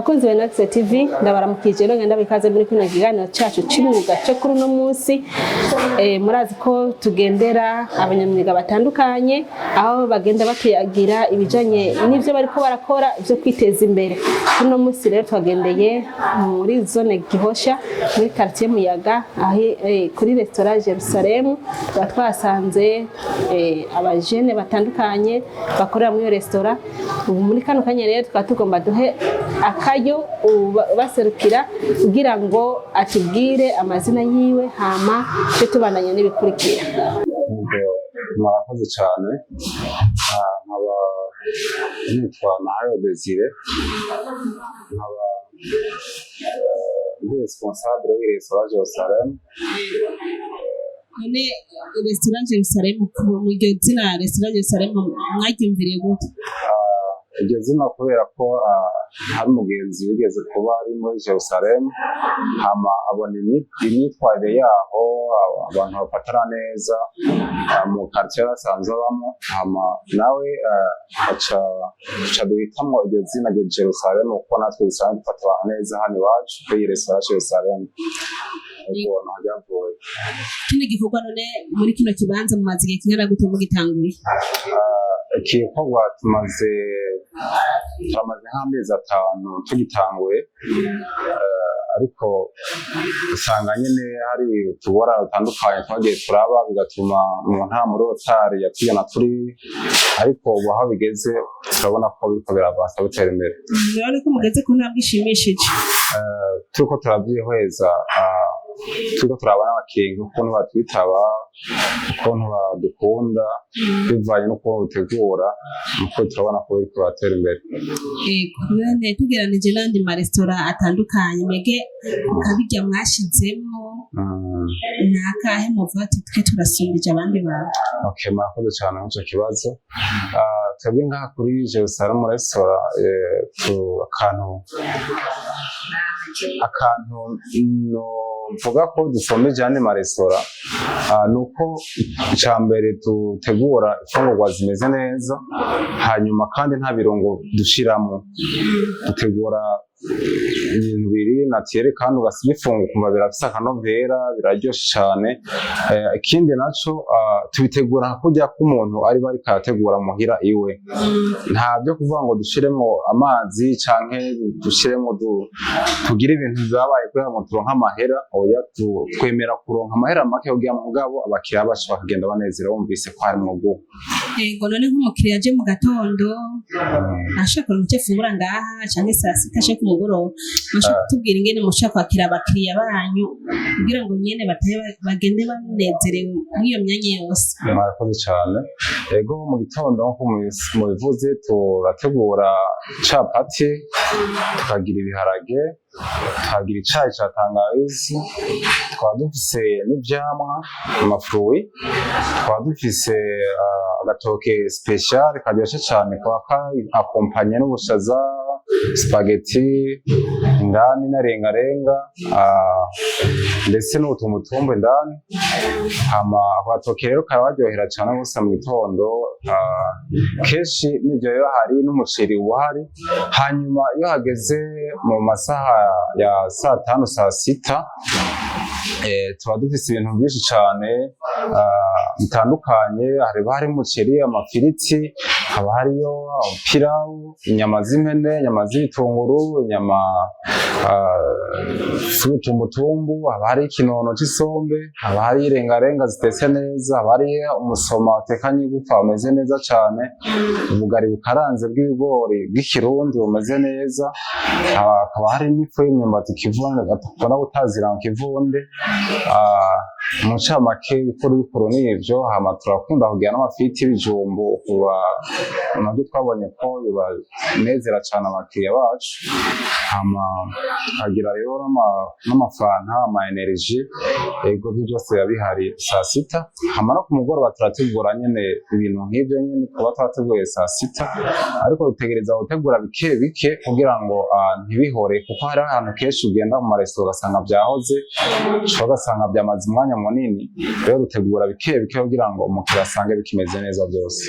Bakunzi ba Nax TV ndabaramukije rero ngenda bikaze muri kino kiganiro cyacu cy'imyuga cyo kuri uno munsi. Murazi ko tugendera abanyamwuga batandukanye aho bagenda batuyagira ibijanye n'ivyo bariko barakora byo kwiteza imbere. Uno munsi rero twagendeye muri zone Gihosha muri quartier Muyaga aho kuri restaurant Jerusalem twasanze abajene batandukanye bakorera muri restaurant. Muri kano kanya rero twatugomba duhe akayo baserukira kugira ngo atubwire amazina yiwe hama cyo tubandanye n'ibikurikira. Murakoze cyane. Nkaba nitwa Nahayo Desire, nkaba ndi responsable w'i restaurant Jerusalem. None restaurant Jerusalem mu iryo zina restaurant Jerusalem mwaryumviriye gute? Iryo zina kubera ko hari umugenzi wigeze kuba ari muri Jerusalem, hama abona imyitwarire yaho abantu bafatana neza mu quartier basanzwe bamo, hama nawe aca duhitamwo iryo zina rya Jerusalem kuko natwe dusanzwe dufata abantu neza hano iwacu kuri restaurant Jerusalem. Kino gikorwa none muri kino kibanza mumaze igihe kingana gute mugitanguye? Igikorwa turamaze nk'amezi 5 tugitanguye, ariko usanga nyine hari utubora dutandukanye twagiye turaba bigatuma umuntu nta muri hotari yatugana turi, ariko ubu aho bigeze turabona ko biriko biravansa bitera imbere. Urabona ko mugeze ku ntambwe ishimishije? Turiko turabyihweza, turiko turabona abakiriya ukuntu batwitaba, ukuntu badukunda bivanye n'ukuntu dutegura, nuko turabona ko biriko biratera imbere. None tugeranije n'andi maresitora atandukanye, mwege kabirya mwashizemo nakahe muvuga ati twe turasumbije abandi bantu? Okay, murakoze cyane muco kibazo. Twebwe ngaha kuri Jerusalem restaurant akantu mvuga ko dusombeje ane maresitora, nuko icambere dutegura ifungurwa zimeze neza, hanyuma kandi nta birungo dushiramo. Dutegura ibintu biri natire kandi ugasiga ifunguro kumva birafise akanovera, biraryoshe cyane. Ikindi naco tubitegura kurya k'umuntu ari bari kategura muhira iwe, nta byo kuvuga ngo dushiremo amazi canke dushiremo tugira ibintu byabaye kugira ngo turonka amahera. Oya, twemera kuronka amahera make kugira ngo mugabo abakiriya bacu bakagenda banezera bumvise ko hari mwugo. Yego, none nk'umukiriya aje mu gatondo ashaka kuronka ifunguro ngaha canke saa sita ashaka umugoroba, mushaka kutubwira ingene mushaka kwakira abakiriya banyu kugira ngo nyene bagende banezerewe muri iyo myanya yose? Murakoze cyane. Yego, mu gitondo nko mubivuze turategura capati, tukagira ibiharage, tukagira icayi ca tangawizi, twaba dufise n'ivyamwa amafruwi, twaba dufise agatoke special karyoshe cyane kaba akompanye n'ubushaza, spaghetti indani n'arengarenga, ndetse n'utumutumbo indani. Hama agatoke rero kararyohera cyane gusa mu gitondo, kenshi n'ibyo rero hari n'umuceri uhari. Hanyuma iyo hageze mu masaha ya saa 5 saa 6 tuba dufise ibintu byinshi cyane bitandukanye. hari umuceri, amafiriti, haba hariyo pilau, inyama z'impene, inyama z'ibitunguru, inyama z'utumutumbu, haba hari ikinono c'isombe, haba hari irengarenga zitetse neza, haba hari umusoma watekanye igufa umeze neza cyane, ubugari bukaranze bw'ibigori bw'ikirundi bumeze neza, hakaba hari n'ifu y'imyumbati kivunde bakunda gutazira mu kivunde. Mu ncamake bikuru n'ivyo. Hama turakunda kugira n'amafiriti y'ibijumbu kuba nabyo twabonye ko bibanezera cyane abakiriya bacu. Hama tukagira rero n'amafanta, ama energy, ego byose biba bihari saa 6. Hama no ku mugoroba turategura nyene ibintu nk'ivyo nyene tuba twateguye saa 6, ariko dutegereza gutegura bike bike kugira ngo ntibihore, kuko hari ahantu kenshi ugenda mu maresitora ugasanga byahoze, ugasanga byamaze umwanya munini. Rero dutegura bike bike kugira ngo umukiriya asange bikimeze neza byose.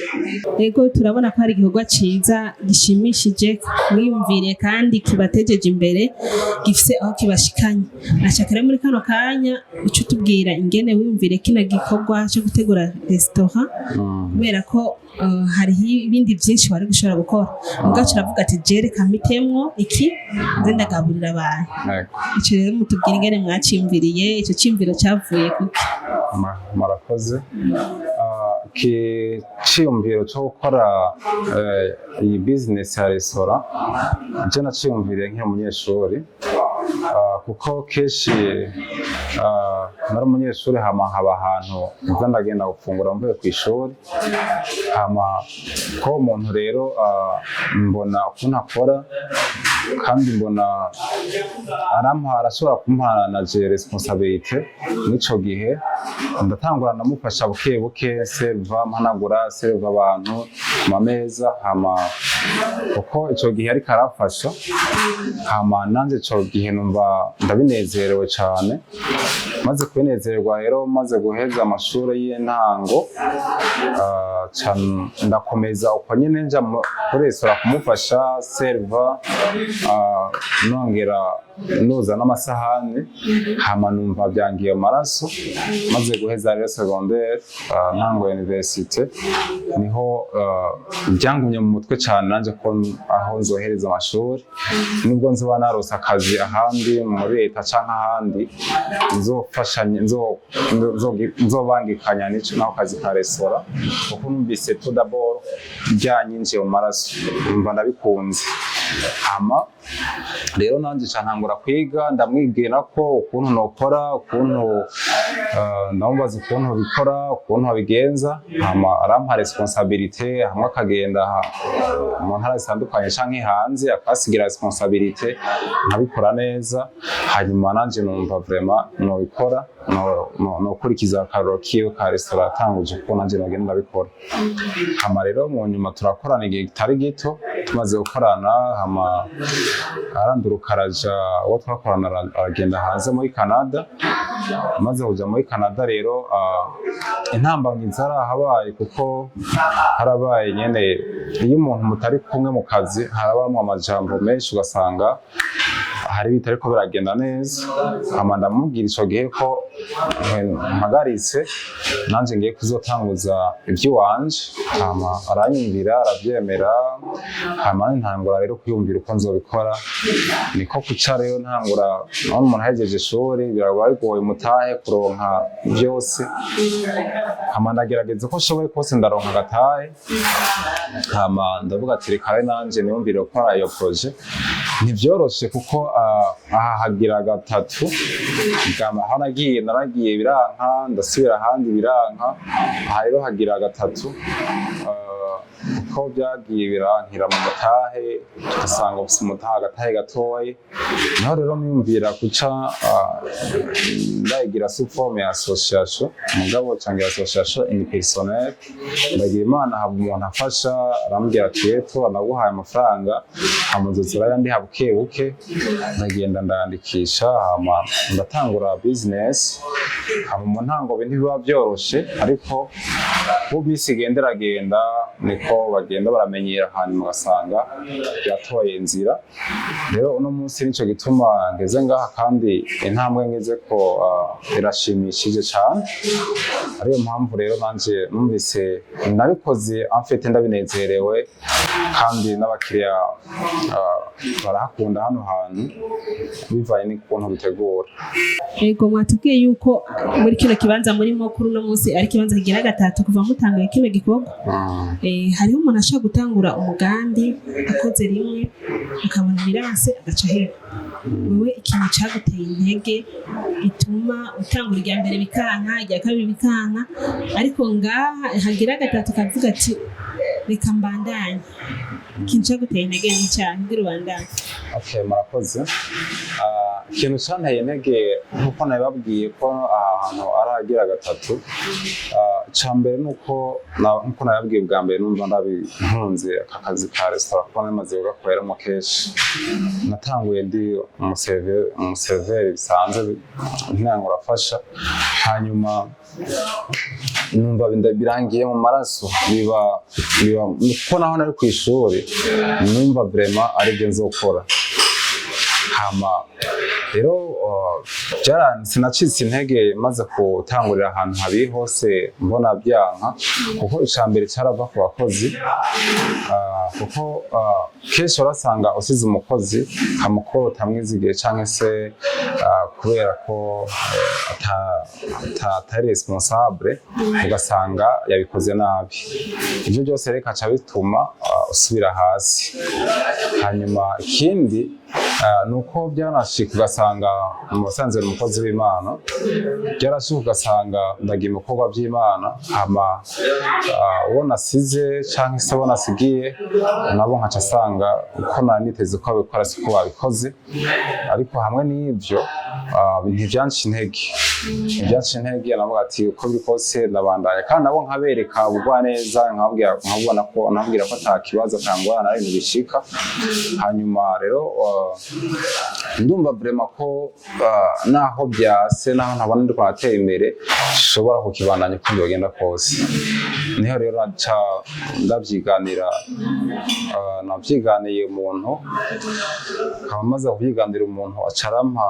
Yego, turabona ko hari igikorwa ciza gishimishije mwiyumvire kandi kibatejeje imbere gifise aho kibashikanye. Nashaka rero muri kano kanya uco tubwira ingene wiyumvire kino gikorwa cyo gutegura restaurant kubera ko hariho ibindi byinshi wari gushobora gukora mugacu uravuga ati jere kamitemwo iki nze ndagaburira abantu. Ico rero mutubwira ingene mwaciyumviriye ico ciyumviro cyavuye kuki? Murakoze. Kiciyumviro cyo gukora iyi business ya restaurant je naciyumviriye nk'umunyeshuri kuko kenshi nari umunyeshuri hama haba ahantu nza ndagenda gufungura mvuye ku ishuri hama ko umuntu rero mbona ukuntu akora kandi mbona arashobora kumpana na je responsabilité n'ico gihe ndatangura namufasha buke buke serva mpanagura serva abantu mu meza hama kuko ico gihe ariko arafasha hama nanje ico gihe numva ndabinezerewe cyane maze kubinezerwa rero maze guheza amashuri y'intango ndakomeza uko nyine nja muri restaurant kumufasha serva nongera noza n'amasahani hama numva byangiye amaraso maze guheza rero secondaire ntango université niho byangumye mu mutwe cyane nanje ko aho nzohereza amashuri nubwo nzoba narose akazi ahandi muri leta canke ahandi nzofashanya nzobangikanya n'ico naho kazi ka restaurant kuko numvise tout d'abord byanyinjiye mu maraso numva ndabikunze hama rero nanje cantangura kwiga ndamwigena ko ukuntu nokora ukuntu ndamubaza ukuntu bikora ukuntu babigenza hama arampa responsabilité hamwe akagenda mu ntara zitandukanye canke hanze akasigira responsabilité nkabikora neza hanyuma nanje numva vraiment nobikora nokurikiza akaroro kiwe ka restaurant atanguje kuko nanje nagenda ndabikora hama rero mu nyuma turakorana igihe kitari gito tumaze gukorana hama aranduruka araja uwo twakorana aragenda hanze muri Canada maze kuja muri Canada rero intambamyi zarahabaye kuko harabaye nyene iyo umuntu mutari kumwe mu kazi harabamwe amajambo menshi ugasanga hari bitariko biragenda neza hama ndamubwira ico gihe ko mpagaritse nanje ngiye kuzotanguza ivy'iwanje hama aranyumvira aravyemera hama ntangura rero kwiyumvira uko nzobikora niko kuca rero ntangura aho umuntu ahejeje ishuri biragoye umutahe kuronka byose hama ndagerageza ko nshoboye kose ndaronka agatahe hama ndavuga ati reka nanje niyumvire gukora iyo projet ntivyoroshe kuko aha hagira gatatu aho naragiye biranka ndasubira ahandi biranka aha rero hagira gatatu ko byagiye birankira mu mutahe ugasanga ufite umutahe agatahe gatoyi niho rero niyumvira guca ndayigira suforme ya association umugabo cyangwa association unipersonnelle ndagira imana haba umuntu afasha arambwira ati yeto anaguhaye amafaranga amuzuzura yandi habuke buke ndagenda ndandikisha hama ndatangura business hama mu ntango biba byoroshe ariko ubu bisi igenderagenda niko bagenda baramenyera hanyuma ugasanga byatoye inzira rero uno munsi nico gituma ngeze ngaha kandi intambwe ngeze ko irashimishije cyane ariyo mpamvu rero nanje numvise nabikoze amfite ndabinezerewe kandi n'abakiriya barahakunda hano hantu bivaye n'ukuntu bitegura. Yego mwatubwiye yuko muri kino kibanza muri mukuru no munsi ari kibanza kigira gatatu kuva mutangaye kino gikorwa hariho umuntu ashaka gutangura umugambi akoze rimwe akabona biranse agaca hera wewe ikintu cyaguteye intege gituma utangura irya mbere bikanka irya kabiri bikanka ariko ngaha hagira gatatu kavuga ati reka mbandanye ikintu cyaguteye intege ni cyane ngira ubandanye. Okay, murakoze. Ikintu cyanteye intege nkuko nababwiye ko ahantu aragira gatatu icambere nuko nkuko nababwiye bwa mbere numva ndabinkunze aka kazi ka restaurant kuko namaze kugakoreramo kenshi. Natanguye ndi umuserveri bisanzwe ntango urafasha, hanyuma numva birangiye mu maraso biba kuko naho nari ku ishuri numva vraiment ari byo nzokora. Hama rero sinacitse intege maze gutangurira ahantu habi hose mbona byanka, kuko icambere carava ku bakozi, kuko kenshi urasanga usize umukozi hamukoro utamwizigiye canke se kubera ko atari responsable ugasanga yabikoze nabi. Ivyo byose reka ca bituma usubira hasi. Hanyuma ikindi nuko byanashika ugasanga umusanzwe umukozi w'Imana, byarashika ugasanga ndagiye mu bikorwa by'Imana, hama uwo nasize canke se uwo nasigiye nabo nkaca asanga uko naniteze ko babikora siko babikoze. Ariko hamwe n'ivyo ntivyanca intege, navuga ati uko biri kose ndabandanya, kandi nabo nkabereka ubugwa neza, nkabwira ko ata kibazo kangorana ari ibintu bishika. Hanyuma rero ndumva vraiment ko naho byase, naho ntabona ndi kwatera imbere, nshobora kukibandanya uko byogenda kose. Niho rero navyiganiye umuntu, nkaba maze kubyiganira umuntu acarampa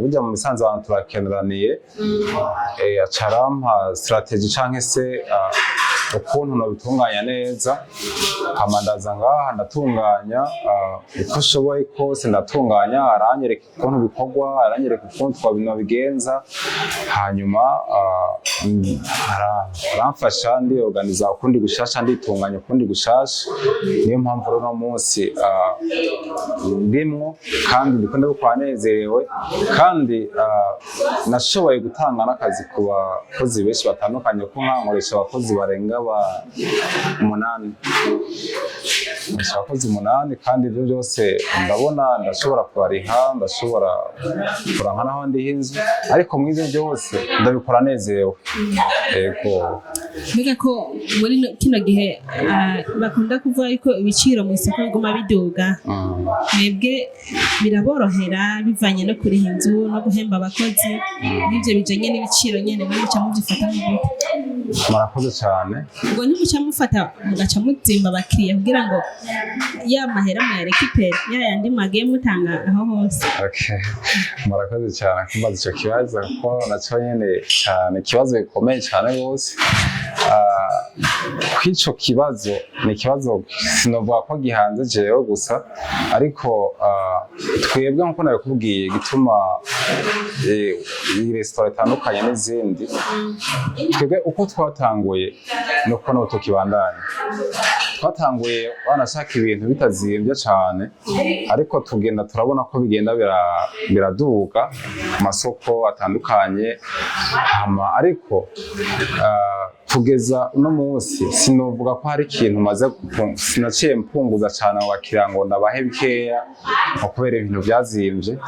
burya mu misanzu abantu turakeneraniye, acarampa strategy canke se ukuntu nobitunganya neza. Hama ndaza ngaha ndatunganya uko nshoboye kose, ndatunganya, aranyereka ukuntu bikorwa, aranyereka ukuntu twabigenza, hanyuma aramfasha ndiorganiza ukundi gushasha, nditunganya ukundi gushasha. Niyo mpamvu rero no munsi ndimwo kandi ndiko ndakwanezerewe, kandi nashoboye gutanga n'akazi ku bakozi benshi batandukanye, kuko nkankoresha abakozi barenga 8. Abakozi 8, kandi ibyo byose ndabona ndashobora kubariha, ndashobora kuranka naho ndi inzu, ariko mu ivyo byose ndabikora nezerewe. Yego, mbega ko muri kino gihe bakunda kuvuga yuko ibiciro mu isoko biguma biduga, mwebwe biraborohera bivanye no kuriha inzu no guhemba abakozi, n'ivyo bijanye n'ibiciro nyene muca muvyifata nk'uko? Murakoze cyane. Ubwo ntimuca mufata mugaca muzimba abakiriya kugira ngo ya mahera muyarekipere yayandi mwagiye mutanga aho hose? Okay, murakoze cyane kumbaza icyo kibazo, kuko nacyo nyene cyane ikibazo gikomeye cyane rwose. Kw'ico kibazo ni ikibazo sinovuga ko gihanze jewe gusa, ariko twebwe nkuko nabikubwiye gituma iyi restaurant itandukanye n'izindi, twebwe uko twatanguye nuko no tukibandanya. Twatanguye banashaka ibintu bitazimvye cyane, ariko tugenda turabona ko bigenda biraduka ku masoko atandukanye. Ariko kugeza uno munsi sinovuga ko hari ikintu maze sinaciye mpunguza cyane abakiriya ngo ndabahe bikeya kubera ibintu byazimvye,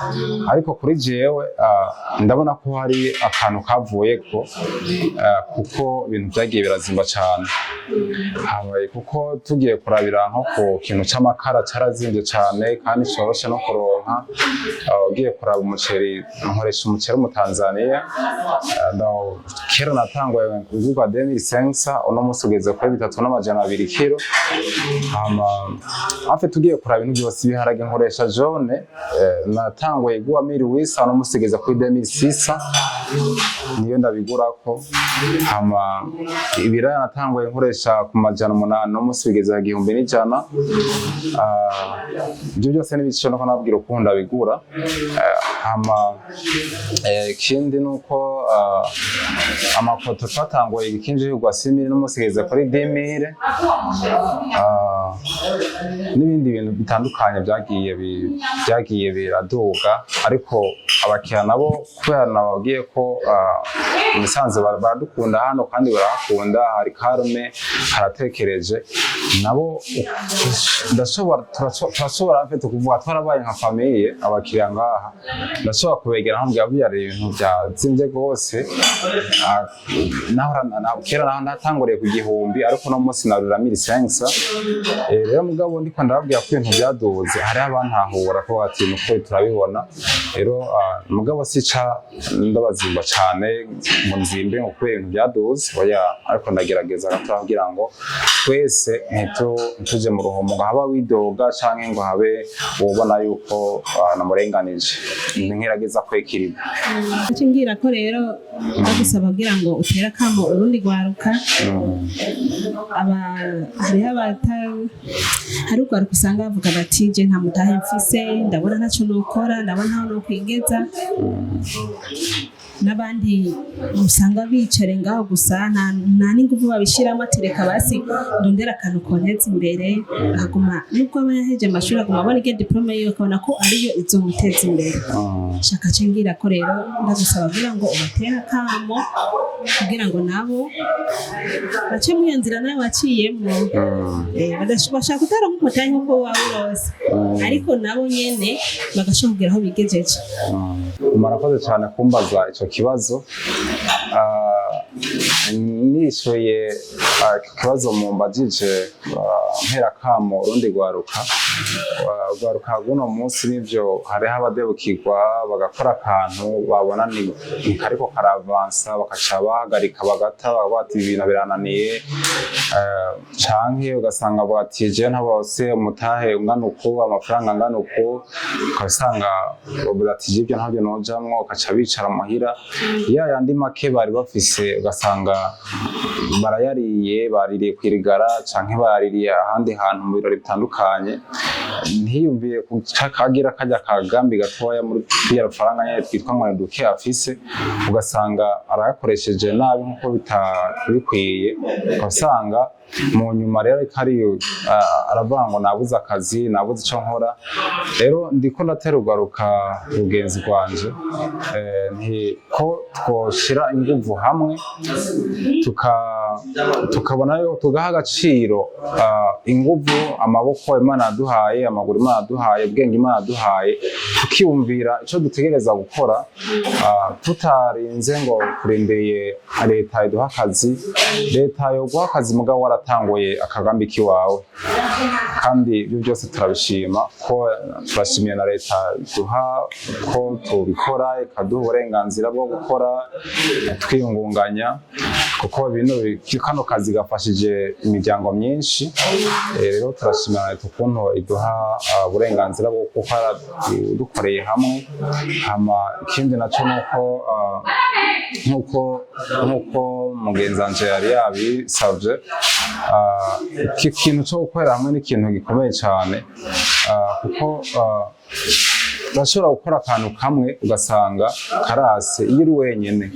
ariko kuri jewe ndabona ko hari akantu kavuyeko, kuko ibintu byagiye birazimba cyane. Habaye kuko tugiye kurabira nko ku kintu c'amakara carazimvye cyane, kandi coroshe no kuronka. Ugiye kuraba umuceri, nkoresha umuceri mu Tanzania, kera natanguye kugurwa 2500, uno munsi ugeze kuri 3200 kilo. Hafi tugiye kuraba ibintu byose, ibiharage nkoresha jaune, natanguye igwa 1800, uno munsi ugeze kuri 2600, niyo ndabigurako. Ibiraya natanguye nkoresha ku 800, uno munsi bigeze 1100. Ibyo byose n'ibiciro nuko nabwira ukunda bigura. Ikindi nuko amafoto twatanguye ikinje y'ugwa 6000, no munsi geze kuri 10000. N'ibindi bintu bitandukanye byagiye biraduga, ariko abakiriya nabo kubera nababwiye ko kuko umusanzu baradukunda hano kandi barahakunda, hari karume, haratekereje nabo turashobora mfite kuvuga twarabaye nka famiye abakiriya ngaha, ndashobora kubegera nkambwira byari ibintu byazimvye rwose, kera naho natanguriye ku 1000 ariko no munsi narura 1500. Rero mugabo ndiko ndababwira ko ibintu byaduze, hari abantahura ko ati nuko turabibona. Rero mugabo sica ndabazimba cyane ngo nzimbe ngo kubera ibintu byaduze, oya, ariko ndagerageza kugira ngo twese ntituje mu ruhomo, ngo haba widoga canke ngo habe ubona yuko namurenganije, ngerageza kwekiriba. Icyo ngira ko rero bagusaba kugira ngo utera kamo urundi rwaruka, hari urwaruka usanga bavuga bati je nta mutahe mfise, ndabona ntaco nokora, ndabona ntaho nokwigeza, n'abandi usanga bicare ngaho gusa nta n'ingufu babishiramo, atereka basi ndondera akantu konteza imbere, aguma nubwo aba yaheje amashuri aguma abona iyo diplome yiwe akabona ko ariyo izomuteza imbere. Shaka cengira ko rero ndagusaba kugira ngo ubatere akamo kugira ngo nabo bace mu nzira nawe waciyemo, bashaka kutara nk'umutahe nk'uko waba urose, ariko nabo nyene bagashobora kugera aho bigejeje. Murakoze cyane kumbaza icyo kibazo. Nishoye ikibazo mumbajije mpera kamo urundi rwaruka guno munsi, nivyo hariho abadebukirwa bagakora akantu babona ni kariko karavansa, bakaca bahagarika bagata bati ibintu birananiye, canke ugasanga batije ntabose umutahe ungana uko, amafaranga angana uko, ukasanga batije ibyo ntabyo nojamwo, ukaca bicara muhira ya yandi make bari bafise, ugasanga baririye kwirigara canke baririye ahandi hantu mu birori bitandukanye, ntiyumviye kagira kajya kagambi gatoya muri ya faranga nyine twitwa ngo duke afise, ugasanga arayakoresheje nabi nkuko bitakwiye, ugasanga mu nyuma rero kariyo aravuga ngo nabuze akazi, nabuze icyo nkora. Rero ndiko ndatera ugaruka rugenzi rwanje, ko twoshira inguvu hamwe tukabonayo, tugaha agaciro inguvu, amaboko Imana yaduhaye, amaguru Imana yaduhaye, ubwenge Imana yaduhaye, tukiyumvira icyo dutegereza gukora, tutarinze ngo kurindiriye leta iduha akazi. Leta yo guha akazi mugabo waratanguye akagambi kiwawe, kandi ibyo byose turabishima, ko turashimiye na leta duha ko tubikora, ikaduha uburenganzira bwo gukora twiyungunganya, kuko kano kazi gafashije imiryango myinshi. Rero turashimira leta ukuntu iduha uburenganzira bwo gukora dukoreye hamwe. Ikindi nacyo nk'uko mugenzi wanje yari yabisavye, iki kintu cyo gukorera hamwe ni ikintu gikomeye cyane, kuko urashobora gukora akantu kamwe ugasanga karase iyo uri wenyine,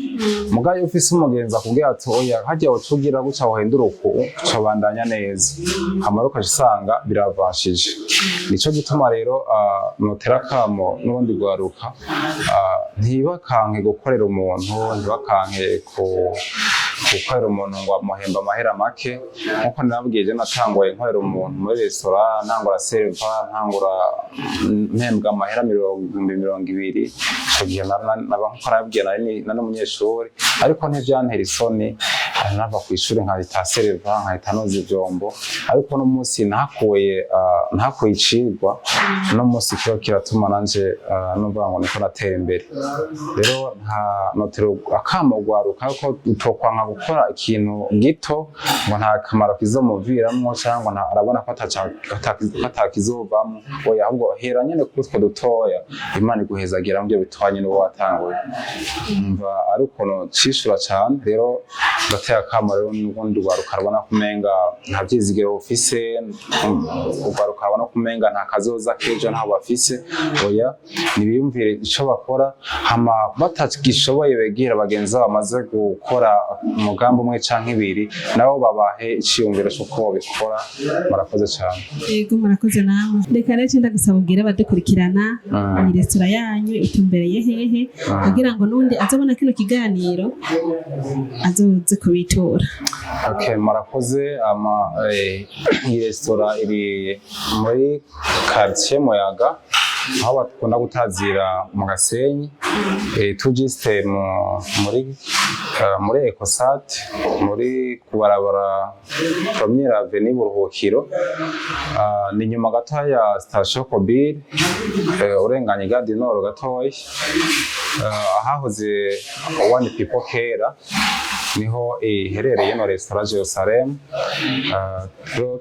mugayo ufise umugenzi akubwira ati oya hajya ucugira guca wahindura uko ucabandanya neza, amaruka usanga biravashije. Nico gituma rero notera kamo n'ubundi rwaruka, ntibakanke gukorera umuntu, ntibakanke gukorera umuntu ngo amuhemba amahera make, nkuko nabwiye je natangoye nkorera umuntu muri restaurant, ntangura serva, ntangura mpembwa amahera 220. Ico gihe nkuko nabwiye nari umunyeshuri, ariko ntivyantera isoni, nava kw'ishuri nkahita serva, nkahita noza ivyombo, ariko no munsi nahakuye icigwa, no munsi kiba kiratuma nanje numva ngo niko natera imbere. Rero notera akamo rwaruka ko utokwanka gukora ikintu gito ngo nta kamaro kizomuviramwo, cyangwa arabona ko atakizovamwo, oya ahubwo hera nyene kutwo dutoya, Imana iguhezagira mu byo bitwanye n'uwo watanguye. Umva ariko no cishura cyane. Rero gateye akamo rero n'ubundi rwaruka rubona kumenga nta byizigiro ufise, rwaruka rubona kumenga nta kazoza kejo ntaho bafise, oya nibiyumvire ico bakora hama batagishoboye begera bagenzi bamaze gukora umugambi umwe canke ibiri nabo babahe iciyumviro cyo ko bikora. Murakoze cyane. Yego murakoze namwe. Reka rero cyenda gusaba ubwira abadukurikirana iyi restaurant yanyu itumbereye hehe kugira ngo nundi azabona kino kiganiro azoze kubitura. Okay, murakoze. Iyi restaurant iri muri quartier Muyaga aho bakunda gutazira mu Gasenyi, tujiste muri Ecosat muri kubarabara Première Avenue Buruhukiro, ni nyuma gato ya station Kobir, urenganye Gare du Nord gatoya, ahahoze One People Kera niho iherereye no restaurant Jerusalem.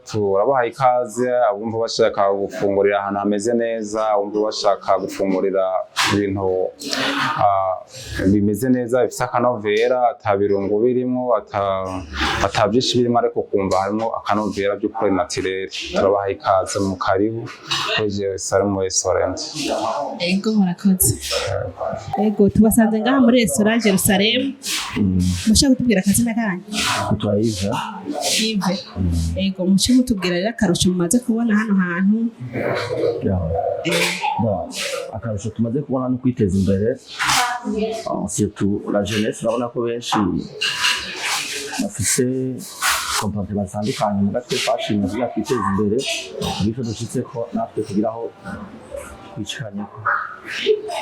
Turabaha ikaze abumva bashaka gufungurira ahantu hameze neza, abumva bashaka gufungurira ibintu bimeze neza bifite akanovera, atabirungo birimo, atabyinshi birimo, ariko kumva harimo akanovera by'ukuri naturel. Turabaha ikaze mu karibu kuri Jerusalem Restaurant. Ego murakoze. Ego tubasanze ngaha muri restaurant Jerusalem. Mushaka kutubwira akazina kanyu? Twayiva. Ive. Ego muce mutubwira rero akarusho mumaze kubona hano hantu. Akarusho tumaze kubona no kwiteza imbere, surtout la jeunesse. Urabona ko benshi bafise comportement zitandukanye, mu gatwe twashimye kugira twiteza imbere, bityo dushitse ko natwe kugiraho kwicaranyako.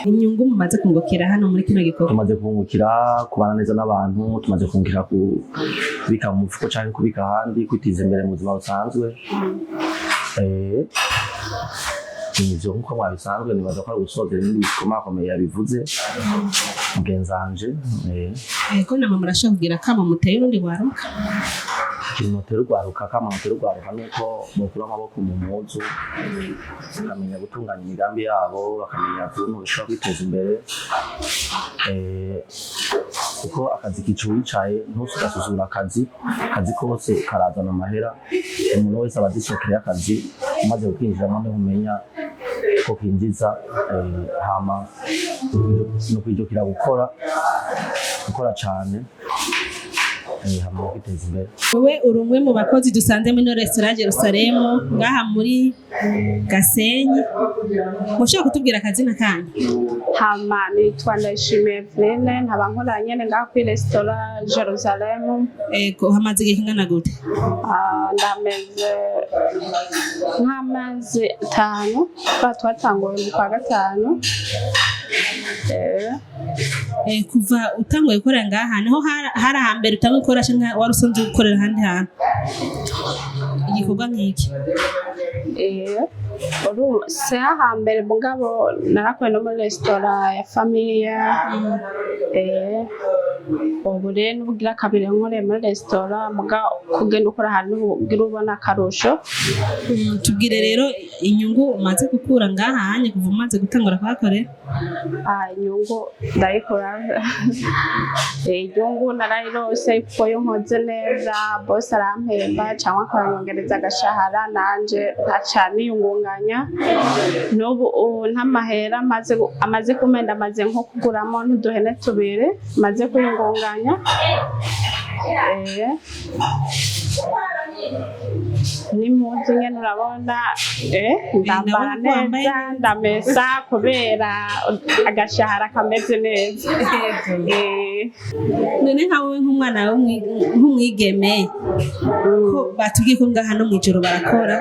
Inyungu mumaze kungukira hano muri kino gikorwa? Tumaze kungukira kubana neza n'abantu, tumaze kungukira kubika mu mufuko cyangwa kubika ahandi, kwiteza imbere mu buzima busanzwe. Nivyo nkuko mwabisanzwe nibaza ko ari gusozera ibindi bikomakomeye yabivuze mugenzi wanje. Ko namwe murashaka kugira kama muteye urundi rwaruka? Mutera urwaruka, kama mutera urwaruka nuko bokura amaboko mu muzu, bakamenya gutunganya imigambi yabo, bakamenya ukuntu bashobora kwiteza imbere, kuko akazi kicu wicaye ntusugasuzura akazi kose karazana amahera. Umuntu wese aba azishokera akazi, umaze kwinjiramo niho umenya ko kinjiza, hama no kwijukira gukora cyane hama kwiteza imbere. Wowe uri umwe mu bakozi dusanze muri restaurant Jerusalem ngaha muri Gasenyi, mushaka kutubwira akazina kanyu? Hama nitwa Ndayishimiye Eveline, nkaba nkora nyene ngaha kuri restaurant Jerusalem. Ego hamaze igihe kingana gute? Ndameze nk'amezi 5, twatanguye mu kwa gatanu. Kuva utanguye gukora ngaha niho hari ahambere utanguye gukora cyangwa wari usanzwe ukorera ahandi hantu igikorwa nk'iki? Se hambere mugabo narakoye no muri restaurant ya familia. Ubu rero n'ubugira kabiri nkoreye muri restaurant, mugabo kugenda ukora ahantu ugira ubona akarusho. Tubwire rero inyungu umaze gukura ngaha hanye kuva umaze gutangura kuhakorera? Inyungu ndayikora. Inyungu narayirose kuko yo nkoze neza, boss arampemba cyangwa akanyongereza agashahara, nanje ntaca niyungunganya. N'ubu ntamahera amaze kumenda, amaze nko kuguramo n'uduhene 2 maze kuyungunganya. N'impuzu nyene urabona, ndambara neza, ndamesa kubera agashahara kameze neza. None nkawe nk'umwana nk'umwigeme ko batubwiye ko ngaha no mwijoro barakora,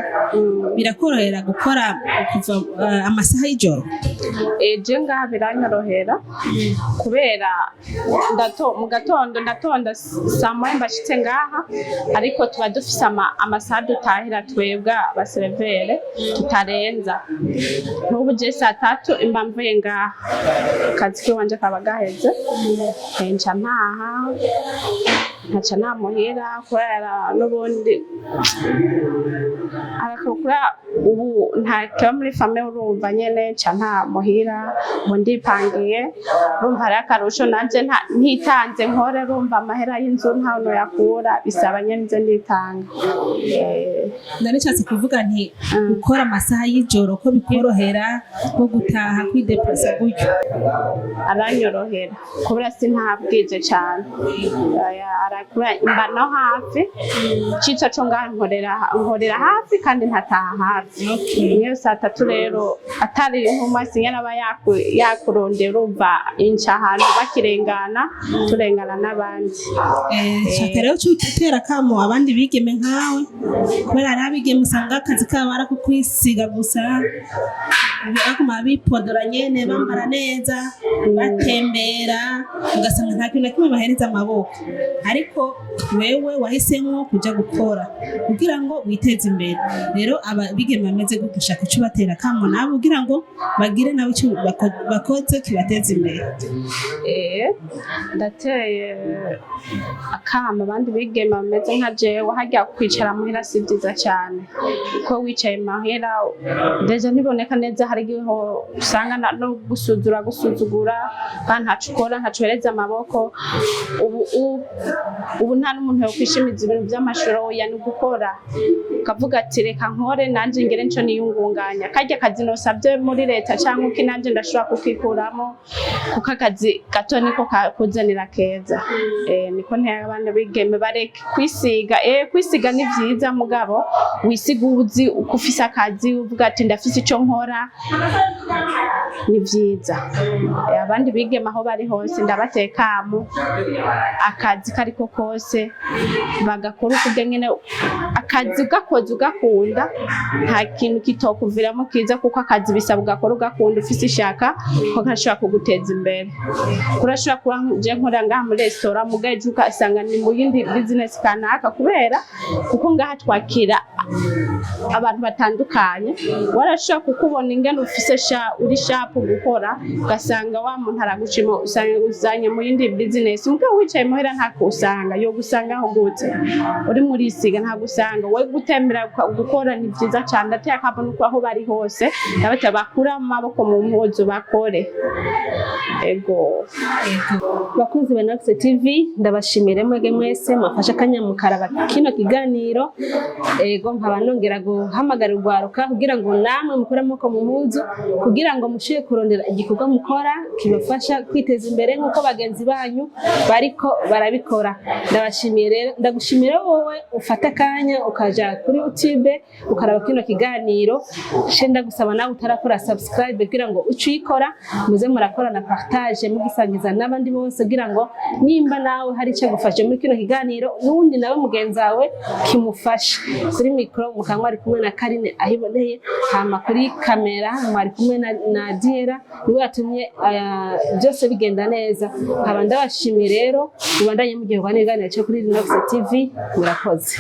birakorohera gukora kuva amasaha y'ijoro? Je ngaha biranyorohera kubera mu gatondo ndatonda saa moya mbashitse ngaha, ariko tuba dufise amasaha dutahira twebwe abaserevere tutarenza. N'ubu je saa 3 imba mvuye ngaha akazi kiwanje kaba gaheze nca ntaha nkaca namuhira kubera n'ubundi arakora ubu nta kiba muri fame urumva nyene nca nta muhira ngo ndipangiye urumva ari akarusho nanje ntitanze nkore urumva amahera y'inzu ntaho yakura bisaba nyene nze nditanga. Ndanishatse kuvuga nti gukora amasaha y'ijoro ko bikorohera nko gutaha kwidepressa gutyo aranyorohera kubera sintabwije cyane arakura imba no hafi cico co ngaha nkorera hafi kandi ntataha hafi niyo saa 3 rero atari inkuma sinyana aba yakurondera urumva inca ahantu bakirengana turengana n'abandi. Shaka rero utera kamo abandi bigeme nkawe kubera ari abigeme usanga akazi kabo ari ko kwisiga gusa bakuma bipodora nyene bambara neza batembera ugasanga nta kintu na kimwe bahereza amaboko, ariko wewe wahisemo kuja gukora kugira ngo witeze imbere. Rero abigeme bameze gushaka icyo batera kamo nabo kugira ngo bagire nawe icyo bakoze kibateza imbere. Ndateye akama abandi bigeme bameze nka jewe hajya kwicara muhira si byiza cyane ko wicaye muhira deja niboneka neza hari giho usanga no gusuzugura kandi ntacukora ntacuhereza amaboko. Ubu nta n'umuntu yo kwishimiza ibintu by'amashuri ya no gukora kavuga ati reka nkore nanje ngere nco niyungunganya kajya kazi nosabye muri leta cyangwa uki nanje ndashobora kukikuramo kuko akazi gato niko kuzanira keza. Niko nteye abandi bigeme bareke kwisiga kwisiga ni vyiza mugabo wisiga uzi uko ufise akazi uvuga ati ndafise ico nkora ni vyiza. Abandi bigeme aho bari hose ndabatekamo akazi kariko kose bagakora kugira nyene akazi ugakoze ugakunda nta kintu kitokuviramo kiza kuko akazi bisaba ugakora ugakunda ufise ishaka ko kashobora kuguteza imbere. Kurashobora kuba je nkora ngaha muri restaurant mugaje ukasanga ni mu yindi business kanaka kubera kuko ngaha twakira abantu batandukanye warashobora kukubona ingene ufise uri sharp gukora ugasanga wa muntu aragushima usanga uzanye mu yindi business mugabo wicaye muhera ntakusanga yo gusanga aho gute uri muri isiga ntagusanga we gutembera gukora ni byiza cyane ateye akabona uko aho bari hose nabata bakura amaboko mu mpuzo bakore. Ego bakunzi ba Nax TV ndabashimire mwege mwese mwafasha akanyamukara kino kiganiro. Ego nkaba nongera guhamagara urwaruka kugira ngo namwe mukore amaboko mu mpuzu kugira ngo mushiye kurondera igikorwa mukora kibafasha kwiteza imbere nk'uko bagenzi banyu bariko barabikora. Ndabashimiye rero ndagushimira wowe ufata akanya ukaja kuri YouTube ukaraba kino kiganiro shenda gusaba nawe utarakora subscribe kugira ngo ucikora muze murakora na partage mugisangiza n'abandi bose kugira ngo nimba nawe hari icyo gufasha muri kino kiganiro n'undi nawe mugenzi wawe kimufasha. Kuri micro mukanwa ari kumwe na Karine ahiboneye hama kuri kamera mwari kumwe na Diera niwe yatumye byose bigenda neza. Nkaba ndabashimiye rero ubandanye mu gihe kwa n'iganiro cyo kuri Nax TV murakoze.